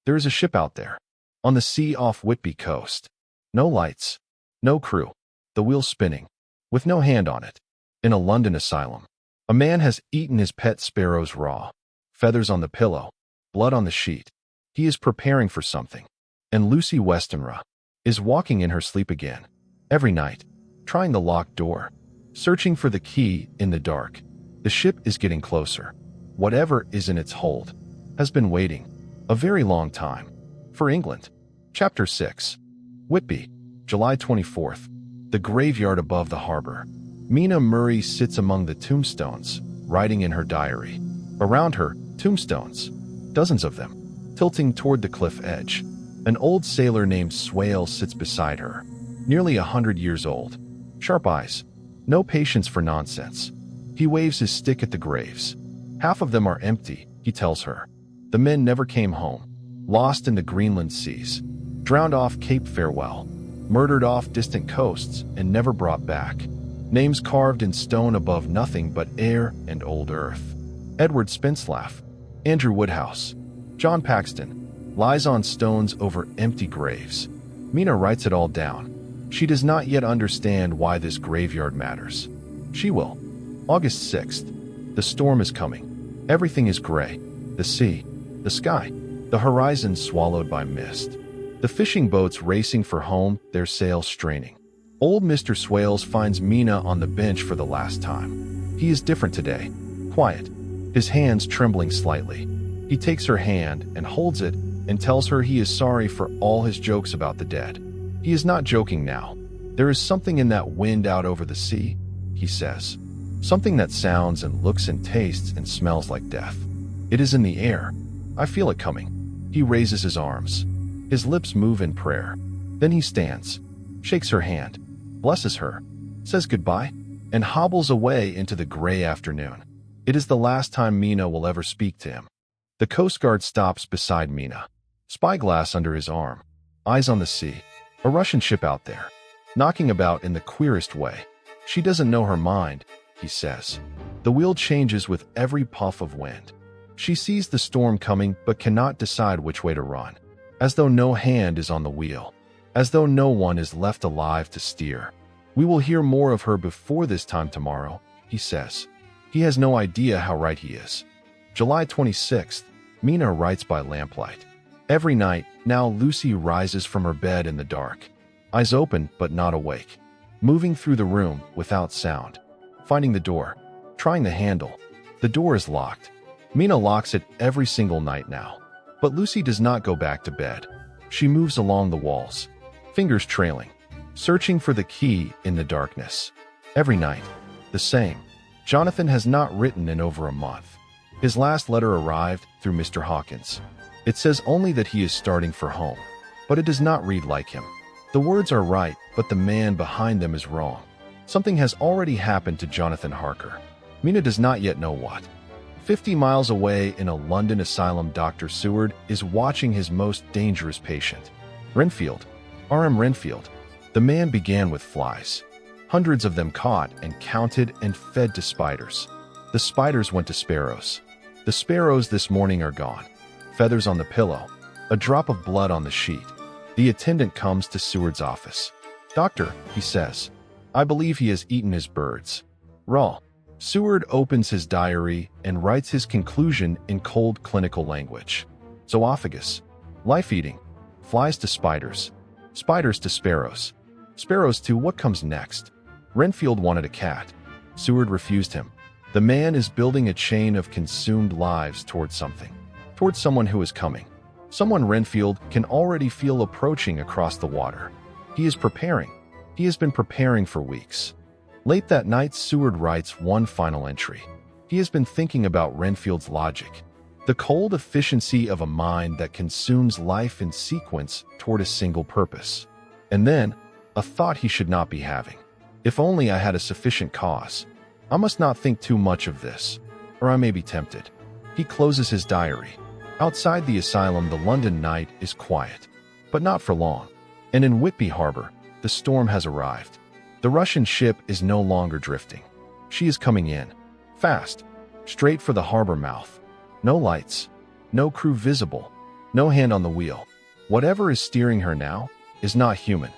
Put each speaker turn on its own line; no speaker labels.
There is a ship out there, on the sea off Whitby coast. No lights, no crew, the wheel spinning, with no hand on it. In a London asylum, a man has eaten his pet sparrows raw, feathers on the pillow, blood on the sheet. He is preparing for something. And Lucy Westenra is walking in her sleep again, every night, trying the locked door, searching for the key in the dark. The ship is getting closer. Whatever is in its hold has been waiting a very long time. For England. Chapter 6. Whitby, July 24th. The graveyard above the harbor. Mina Murray sits among the tombstones, writing in her diary. Around her, tombstones, dozens of them, tilting toward the cliff edge. An old sailor named Swale sits beside her, nearly 100 years old. Sharp eyes, no patience for nonsense. He waves his stick at the graves. Half of them are empty, he tells her. The men never came home, lost in the Greenland seas, drowned off Cape Farewell, murdered off distant coasts, and never brought back. Names carved in stone above nothing but air and old earth. Edward Spenslaff, Andrew Woodhouse, John Paxton, lies on stones over empty graves. Mina writes it all down. She does not yet understand why this graveyard matters. She will. August 6th. The storm is coming. Everything is gray. The sea, the sky, the horizon swallowed by mist. The fishing boats racing for home, their sails straining. Old Mr. Swales finds Mina on the bench for the last time. He is different today, quiet, his hands trembling slightly. He takes her hand and holds it and tells her he is sorry for all his jokes about the dead. He is not joking now. There is something in that wind out over the sea, he says. Something that sounds and looks and tastes and smells like death. It is in the air. I feel it coming. He raises his arms. His lips move in prayer. Then he stands, shakes her hand, blesses her, says goodbye, and hobbles away into the gray afternoon. It is the last time Mina will ever speak to him. The Coast Guard stops beside Mina, spyglass under his arm, eyes on the sea, a Russian ship out there, knocking about in the queerest way. She doesn't know her mind, he says. The wheel changes with every puff of wind. She sees the storm coming but cannot decide which way to run, as though no hand is on the wheel, as though no one is left alive to steer. We will hear more of her before this time tomorrow, he says. He has no idea how right he is. July 26th. Mina writes by lamplight. Every night, now Lucy rises from her bed in the dark, eyes open but not awake, moving through the room without sound, finding the door, trying the handle. The door is locked. Mina locks it every single night now. But Lucy does not go back to bed. She moves along the walls, fingers trailing, searching for the key in the darkness. Every night, the same. Jonathan has not written in over a month. His last letter arrived through Mr. Hawkins. It says only that he is starting for home, but it does not read like him. The words are right, but the man behind them is wrong. Something has already happened to Jonathan Harker. Mina does not yet know what. 50 miles away in a London asylum, Dr. Seward is watching his most dangerous patient. Renfield, R.M. Renfield. The man began with flies. Hundreds of them caught and counted and fed to spiders. The spiders went to sparrows. The sparrows this morning are gone. Feathers on the pillow, a drop of blood on the sheet. The attendant comes to Seward's office. Doctor, he says, I believe he has eaten his birds. Raw. Seward opens his diary and writes his conclusion in cold clinical language. Zoophagus. Life-eating. Flies to spiders. Spiders to sparrows. Sparrows to what comes next? Renfield wanted a cat. Seward refused him. The man is building a chain of consumed lives towards something. Towards someone who is coming. Someone Renfield can already feel approaching across the water. He is preparing. He has been preparing for weeks. Late that night, Seward writes one final entry. He has been thinking about Renfield's logic. The cold efficiency of a mind that consumes life in sequence toward a single purpose. And then, a thought he should not be having. If only I had a sufficient cause. I must not think too much of this, or I may be tempted. He closes his diary. Outside the asylum, the London night is quiet, but not for long. And in Whitby harbor, the storm has arrived. The Russian ship is no longer drifting. She is coming in, fast, straight for the harbor mouth. No lights, no crew visible, No hand on the wheel. Whatever is steering her now is not human.